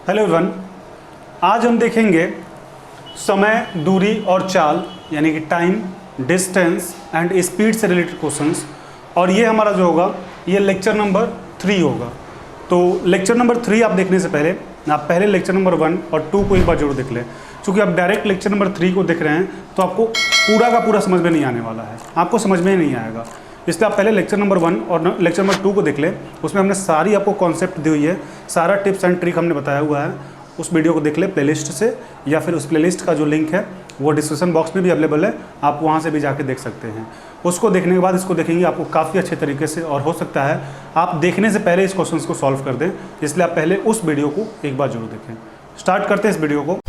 Hello everyone, आज हम देखेंगे समय, दूरी और चाल यानी कि टाइम, डिस्टेंस एंड स्पीड से रिलेटेड क्वेश्चंस। और ये हमारा जो होगा ये लेक्चर नंबर 3 होगा। तो लेक्चर नंबर 3 आप देखने से पहले आप पहले लेक्चर नंबर 1 और 2 को एक बार जरूर देख लें। क्योंकि आप डायरेक्ट लेक्चर नंबर 3 को देख रहे हैं तो आपको पूरा का पूरा समझ में नहीं आने वाला है, आपको समझ में नहीं आएगा। इसलिए आप पहले लेक्चर नंबर 1 और लेक्चर नंबर 2 को देख लें। उसमें हमने सारी आपको कॉन्सेप्ट दी हुई है, सारा टिप्स एंड ट्रिक हमने बताया हुआ है। उस वीडियो को देख लें प्लेलिस्ट से, या फिर उस प्लेलिस्ट का जो लिंक है वो डिस्क्रिप्शन बॉक्स में भी अवेलेबल है, आप वहाँ से भी जाके देख सकते हैं। उसको देखने के बाद इसको देखेंगे आपको काफ़ी अच्छे तरीके से, और हो सकता है आप देखने से पहले इस क्वेश्चन को सॉल्व कर दें। इसलिए आप पहले उस वीडियो को एक बार जरूर देखें। स्टार्ट करते हैं इस वीडियो को।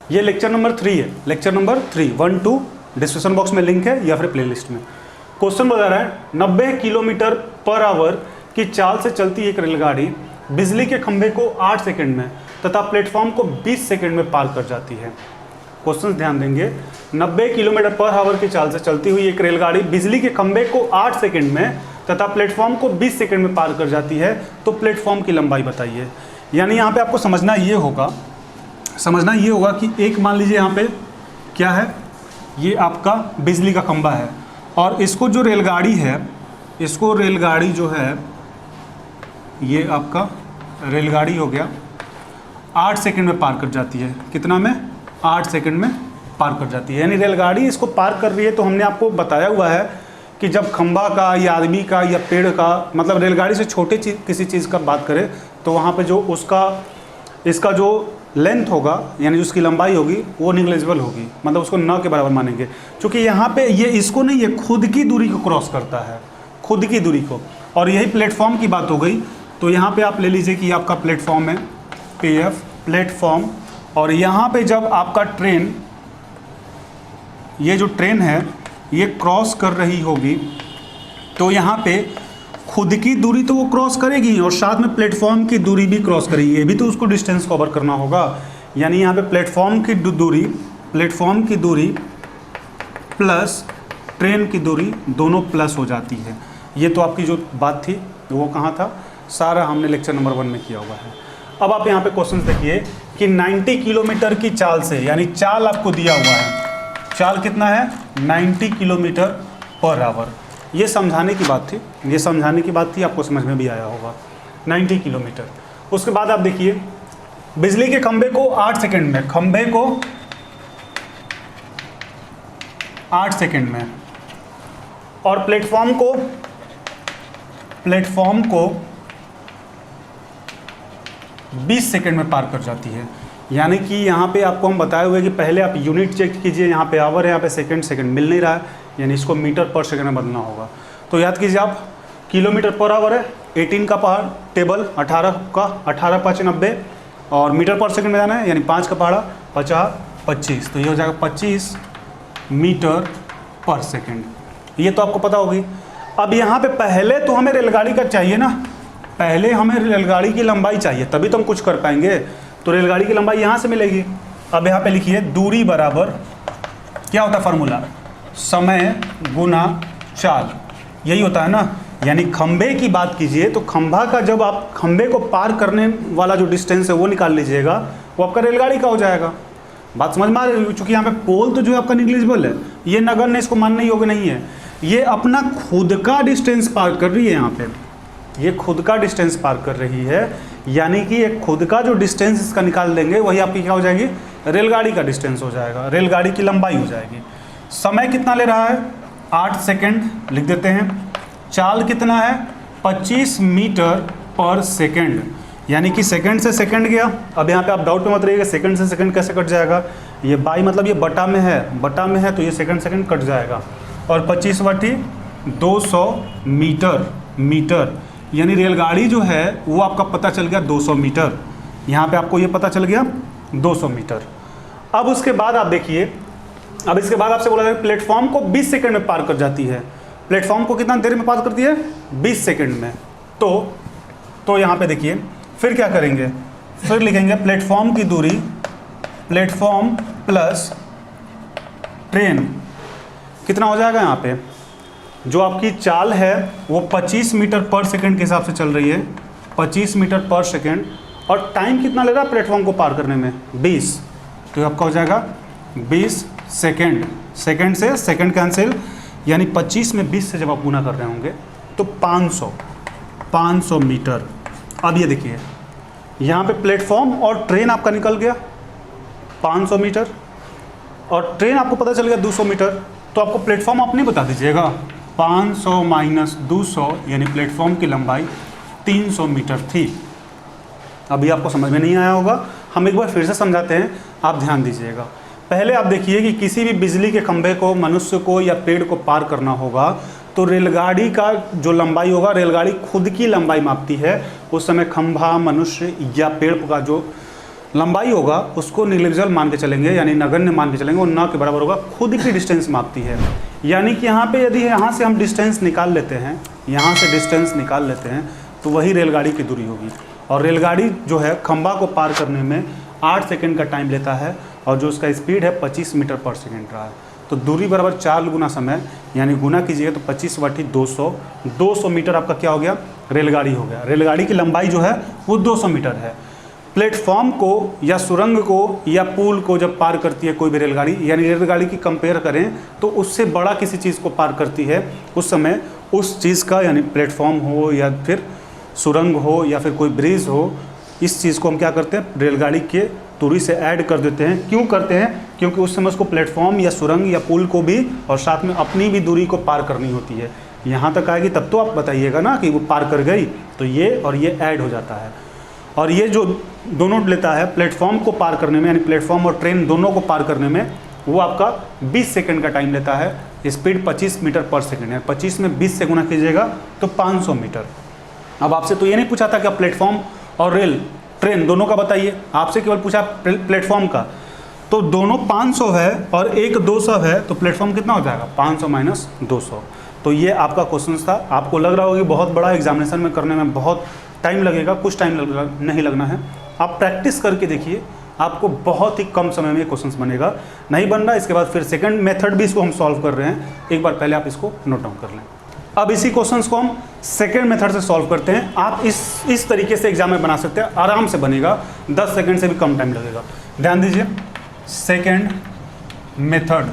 ये लेक्चर नंबर 3 है, लेक्चर नंबर 3 1 2 डिस्क्रिप्शन बॉक्स में लिंक है या फिर प्लेलिस्ट में। क्वेश्चन बता रहा है 90 किलोमीटर पर आवर की चाल से चलती एक रेलगाड़ी बिजली के खंभे को 8 सेकंड में तथा प्लेटफॉर्म को 20 सेकंड में पार कर जाती है। क्वेश्चन ध्यान देंगे, 90 किलोमीटर पर आवर की चाल से चलती हुई एक रेलगाड़ी बिजली के खंभे को 8 सेकंड में तथा प्लेटफॉर्म को 20 सेकंड में पार कर जाती है, तो प्लेटफॉर्म की लंबाई बताइए। यानी यहाँ पे आपको समझना ये होगा कि एक मान लीजिए यहाँ पे क्या है, ये आपका बिजली का खंभा है और इसको जो रेलगाड़ी है, इसको रेलगाड़ी जो है ये आपका रेलगाड़ी हो गया 8 सेकंड में पार कर जाती है। कितना में? 8 सेकंड में पार कर जाती है। यानी रेलगाड़ी इसको पार कर रही है। तो हमने आपको बताया हुआ है कि जब खंभा का या आदमी का या पेड़ का, मतलब रेलगाड़ी से छोटे किसी चीज़ का बात करें तो वहाँ पे जो इसका जो लेंथ होगा यानी जो उसकी लंबाई होगी वो निग्लेजिबल होगी, मतलब उसको न के बराबर मानेंगे। क्योंकि यहाँ पे ये इसको नहीं, ये खुद की दूरी को क्रॉस करता है, खुद की दूरी को। और यही प्लेटफॉर्म की बात हो गई। तो यहाँ पे आप ले लीजिए कि आपका प्लेटफॉर्म है PF प्लेटफॉर्म, और यहाँ पे जब आपका ट्रेन, ये जो ट्रेन है ये क्रॉस कर रही होगी तो यहाँ पे खुद की दूरी तो वो क्रॉस करेगी और साथ में प्लेटफॉर्म की दूरी भी क्रॉस करेगी, ये भी तो उसको डिस्टेंस कवर करना होगा। यानी यहाँ पे प्लेटफॉर्म की दूरी प्लस ट्रेन की दूरी दोनों प्लस हो जाती है। ये तो आपकी जो बात थी वो कहाँ था, सारा हमने लेक्चर नंबर 1 में किया हुआ है। अब आप यहाँ पे क्वेश्चन देखिए कि 90 किलोमीटर की चाल से, यानी चाल आपको दिया हुआ है, चाल कितना है 90 किलोमीटर पर आवर। ये समझाने की बात थी, आपको समझ में भी आया होगा 90 किलोमीटर। उसके बाद आप देखिए बिजली के खंभे को 8 सेकंड में, खंभे को 8 सेकंड में, और प्लेटफॉर्म को 20 सेकंड में पार कर जाती है। यानी कि यहाँ पे आपको हम बताए हुए कि पहले आप यूनिट चेक कीजिए, यहाँ पे आवर है, यहाँ पे सेकंड मिल नहीं रहा है, यानी इसको मीटर पर सेकंड में बदलना होगा। तो याद कीजिए आप, किलोमीटर पर आवर है 18 का पहाड़ टेबल, 18 का 18 5 90, और मीटर पर सेकंड में जाना है, यानी 5 का पहाड़ा 50 25, तो ये हो जाएगा 25 मीटर पर सेकंड। ये तो आपको पता होगी। अब यहाँ पे पहले तो हमें रेलगाड़ी का चाहिए ना, पहले हमें रेलगाड़ी की लंबाई चाहिए, तभी तो हम कुछ कर पाएंगे। तो रेलगाड़ी की लंबाई यहाँ से मिलेगी। अब यहाँ पे लिखिए दूरी बराबर क्या होता है फार्मूला, समय गुना चाल, यही होता है ना। यानी खंभे की बात कीजिए तो खंभा का, जब आप खंभे को पार करने वाला जो डिस्टेंस है वो निकाल लीजिएगा, वो आपका रेलगाड़ी का हो जाएगा। बात समझ में आ रही है? चूँकि यहाँ पे पोल तो जो है आपका निग्लिजिबल है, ये नगण्य, इसको मानने योग्य नहीं है। ये अपना खुद का डिस्टेंस पार कर रही है, यहाँ पे ये खुद का डिस्टेंस पार कर रही है। यानी कि एक खुद का जो डिस्टेंस इसका निकाल देंगे वही आपकी क्या हो जाएगी, रेलगाड़ी का डिस्टेंस हो जाएगा, रेलगाड़ी की लंबाई हो जाएगी। समय कितना ले रहा है 8 सेकंड लिख देते हैं। चाल कितना है 25 मीटर पर सेकंड, यानी कि सेकंड से सेकंड गया। अब यहाँ पे आप डाउट में मत रहिएगा सेकंड से सेकंड कैसे कट जाएगा, ये बाई मतलब ये बटा में है तो ये सेकंड कट जाएगा। और 25 बटी 200 मीटर, यानी रेलगाड़ी जो है वो आपका पता चल गया 200 मीटर। यहाँ पे आपको ये पता चल गया 200 मीटर। अब उसके बाद आप देखिए, अब इसके बाद आपसे बोला जाए प्लेटफॉर्म को 20 सेकंड में पार कर जाती है। प्लेटफॉर्म को कितना देर में पार करती है 20 सेकंड में। तो यहाँ पे देखिए फिर क्या करेंगे, फिर लिखेंगे प्लेटफॉर्म की दूरी, प्लेटफॉर्म प्लस ट्रेन कितना हो जाएगा यहाँ पे जो आपकी चाल है वो 25 मीटर पर सेकंड के हिसाब से चल रही है, 25 मीटर पर सेकंड, और टाइम कितना ले रहा है प्लेटफॉर्म को पार करने में? 20। तो आपका हो जाएगा 20 सेकंड, सेकंड से सेकंड कैंसिल, यानी 25 में 20 से जब आप गुना कर रहे होंगे तो 500 मीटर। अब ये देखिए यहाँ पे प्लेटफॉर्म और ट्रेन आपका निकल गया 500 मीटर, और ट्रेन आपको पता चल गया 200 मीटर। तो आपको प्लेटफॉर्म आप नहीं बता दीजिएगा, 500 माइनस 200 यानी प्लेटफॉर्म की लंबाई 300 मीटर थी। अभी आपको समझ में नहीं आया होगा, हम एक बार फिर से समझाते हैं, आप ध्यान दीजिएगा। पहले आप देखिए कि किसी भी बिजली के खंभे को, मनुष्य को या पेड़ को पार करना होगा तो रेलगाड़ी का जो लंबाई होगा, रेलगाड़ी खुद की लंबाई मापती है। उस समय खंभा, मनुष्य या पेड़ का जो लंबाई होगा उसको नेग्लिजिबल मान के चलेंगे, यानी नगण्य मान के चलेंगे, वो न के बराबर होगा, खुद की डिस्टेंस मापती है। यानी कि यहाँ पे यदि यहाँ से हम डिस्टेंस निकाल लेते हैं, यहाँ से डिस्टेंस निकाल लेते हैं तो वही रेलगाड़ी की दूरी होगी। और रेलगाड़ी जो है खंभा को पार करने में 8 सेकंड का टाइम लेता है, और जो उसका स्पीड है 25 मीटर पर सेकंड रहा है। तो दूरी बराबर 4 गुना समय, यानी गुना कीजिएगा तो 25/200, 200 मीटर आपका क्या हो गया? रेलगाड़ी हो गया। रेलगाड़ी की लंबाई जो है वो 200 मीटर है। प्लेटफॉर्म को या सुरंग को या पुल को जब पार करती है कोई भी रेलगाड़ी, यानी रेलगाड़ी की कंपेयर करें तो उससे बड़ा किसी चीज़ को पार करती है, उस समय उस चीज़ का, यानी प्लेटफॉर्म हो या फिर सुरंग हो या फिर कोई ब्रिज हो, इस चीज़ को हम क्या करते हैं? रेलगाड़ी के दूरी से ऐड कर देते हैं। क्यों करते हैं? क्योंकि उस समय उसको प्लेटफॉर्म या सुरंग या पुल को भी और साथ में अपनी भी दूरी को पार करनी होती है। यहाँ तक आएगी तब तो आप बताइएगा ना कि वो पार कर गई, तो ये और ये ऐड हो जाता है। और ये जो दोनों लेता है प्लेटफॉर्म को पार करने में, यानी प्लेटफॉर्म और ट्रेन दोनों को पार करने में, वो आपका 20 सेकंड का टाइम लेता है। स्पीड 25 मीटर पर सेकंड है, 25 में 20 से गुना कीजिएगा तो 500 मीटर। अब आपसे तो ये नहीं पूछा था कि आप प्लेटफॉर्म और ट्रेन दोनों का बताइए, आपसे केवल पूछा प्लेटफॉर्म का। तो दोनों 500 है और एक 200 है, तो प्लेटफॉर्म कितना हो जाएगा? 500 माइनस 200। तो ये आपका क्वेश्चन था। आपको लग रहा होगा कि बहुत बड़ा एग्जामिनेशन में करने में बहुत टाइम लगेगा, कुछ टाइम नहीं लगना है। आप प्रैक्टिस करके देखिए, आपको बहुत ही कम समय में क्वेश्चंस बनेगा। नहीं बन रहा, इसके बाद फिर सेकंड मेथड भी इसको हम सॉल्व कर रहे हैं, एक बार पहले आप इसको नोट डाउन कर लें। अब इसी क्वेश्चंस को हम सेकंड मेथड से सॉल्व करते हैं। आप इस तरीके से एग्जाम में बना सकते हैं, आराम से बनेगा, 10 सेकंड से भी कम टाइम लगेगा। ध्यान दीजिए, सेकंड मेथड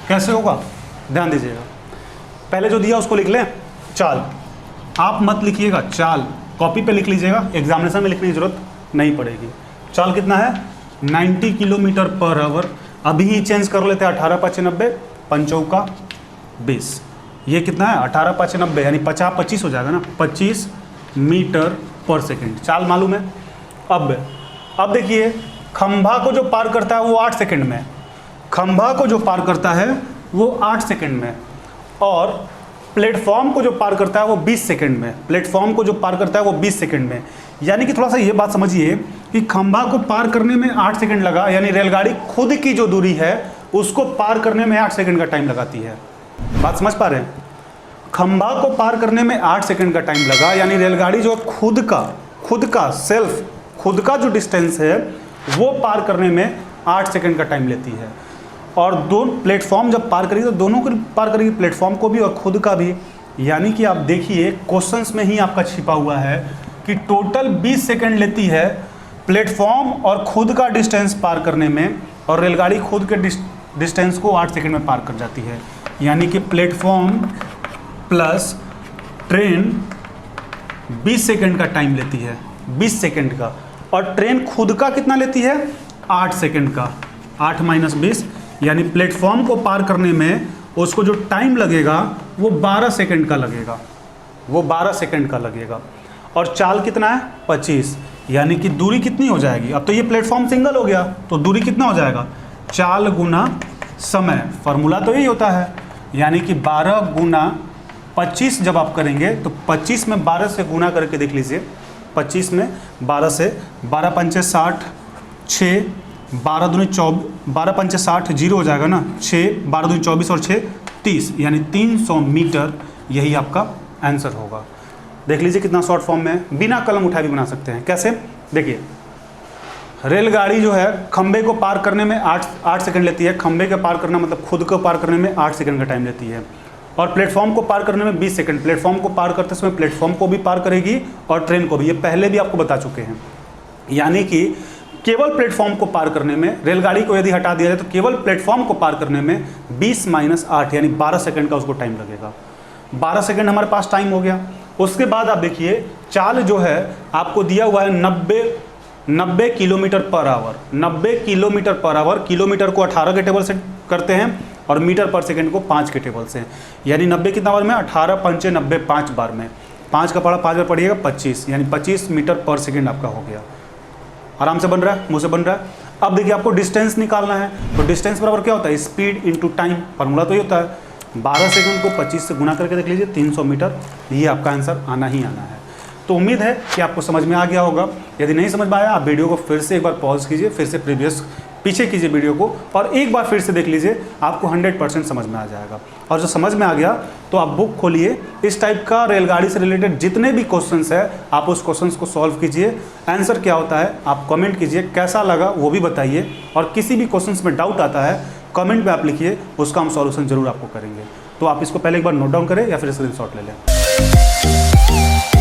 कैसे होगा, ध्यान दीजिएगा। पहले जो दिया उसको लिख लें, चाल। आप मत लिखिएगा चाल, कॉपी पे लिख लीजिएगा, एग्जामिनेशन में लिखने की जरूरत नहीं पड़ेगी। चाल कितना है? 90 किलोमीटर पर आवर। अभी ही चेंज कर लेते हैं, 18×5 = 90, 5×4 = 20। ये कितना है? 18×5 = 90, यानी 50-25 हो जाएगा ना, 25 मीटर पर सेकंड। चाल मालूम है। अब देखिए, खंभा को जो पार करता है वो 8 सेकंड में, खंभा को जो पार करता है वो 8 सेकंड में, और प्लेटफॉर्म को जो पार करता है वो 20 सेकंड में, प्लेटफॉर्म को जो पार करता है वो 20 सेकंड में। यानी कि थोड़ा सा ये बात समझिए कि खंभा को पार करने में 8 सेकंड लगा, यानी रेलगाड़ी खुद की जो दूरी है उसको पार करने में 8 सेकंड का टाइम लगाती है। बात समझ पा रहे हैं? खंभा को पार करने में 8 सेकंड का टाइम लगा, यानी रेलगाड़ी जो खुद का जो डिस्टेंस है वो पार करने में 8 सेकंड का टाइम लेती है। और दो प्लेटफॉर्म जब पार करेगी तो दोनों को पार करेगी, प्लेटफॉर्म को भी और खुद का भी। यानी कि आप देखिए क्वेश्चंस में ही आपका छिपा हुआ है कि टोटल 20 सेकंड लेती है प्लेटफॉर्म और खुद का डिस्टेंस पार करने में, और रेलगाड़ी खुद के डिस्टेंस को 8 सेकंड में पार कर जाती है। यानी कि प्लेटफॉर्म प्लस ट्रेन 20 सेकंड का टाइम लेती है, 20 सेकंड का, और ट्रेन खुद का कितना लेती है? 8 सेकंड का। 8 - 20, यानी प्लेटफॉर्म को पार करने में उसको जो टाइम लगेगा वो 12 सेकंड का लगेगा, वो 12 सेकंड का लगेगा। और चाल कितना है? 25, यानी कि दूरी कितनी हो जाएगी? अब तो ये प्लेटफॉर्म सिंगल हो गया, तो दूरी कितना हो जाएगा? चाल गुना समय। फार्मूला तो यही होता है, यानी कि 12 गुना 25 जब आप करेंगे तो 25 में 12 से गुना करके देख लीजिए, 25 में 12 से, 12 × 5 = 60, 6, 12 दूनी 24, 12 × 5 = 60, 0 हो जाएगा ना, 6, 12 दूनी 24 और 6 30, यानी 300 मीटर यही आपका आंसर होगा। देख लीजिए कितना शॉर्ट फॉर्म में है, बिना कलम उठाए भी बना सकते हैं। कैसे? देखिए, रेलगाड़ी जो है खंबे को पार करने में 8 सेकंड लेती है, खंबे के पार करना मतलब खुद को पार करने में 8 सेकंड का टाइम लेती है। और प्लेटफॉर्म को पार करने में 20 सेकंड। प्लेटफॉर्म को पार करते समय प्लेटफॉर्म को भी पार करेगी और ट्रेन को भी, ये पहले भी आपको बता चुके हैं। यानी कि केवल प्लेटफॉर्म को पार करने में, रेलगाड़ी को यदि हटा दिया जाए तो केवल प्लेटफॉर्म को पार करने में 20 - 8 यानी 12 सेकंड का उसको टाइम लगेगा। 12 सेकंड हमारे पास टाइम हो गया। उसके बाद आप देखिए चाल जो है आपको दिया हुआ है 90 kilometre per hour. 90 kilometre per hour, kilometre को 18 के टेबल से करते हैं और मीटर पर सेकंड को 5 के टेबल से। यानी 90 कितना बार में, 18 पंचे 90, 5 बार में। 5 का पढ़ा 5 बार पढ़िएगा 25, यानी 25 मीटर पर सेकंड आपका हो गया। आराम से बन रहा है, मुँह से बन रहा है। अब देखिए आपको डिस्टेंस निकालना है, तो डिस्टेंस बराबर क्या होता है, स्पीड इंटू टाइम। फार्मूला तो ये होता है 12 सेकंड को 25 से गुना करके देख लीजिए 300 मीटर। ये आपका आंसर आना ही आना है। तो उम्मीद है कि आपको समझ में आ गया होगा। यदि नहीं समझ में आया आप वीडियो को फिर से एक बार पॉज कीजिए, फिर से पीछे कीजिए वीडियो को और एक बार फिर से देख लीजिए, आपको 100% समझ में आ जाएगा। और जो समझ में आ गया तो आप बुक खोलिए, इस टाइप का रेलगाड़ी से रिलेटेड जितने भी क्वेश्चंस है आप उस क्वेश्चंस को सॉल्व कीजिए। आंसर क्या होता है आप कमेंट कीजिए, कैसा लगा वो भी बताइए। और किसी भी क्वेश्चंस में डाउट आता है कमेंट में आप लिखिए, उसका हम सॉल्यूशन जरूर आपको करेंगे। तो आप इसको पहले एक बार नोट डाउन करें या फिर स्क्रीनशॉट ले लें।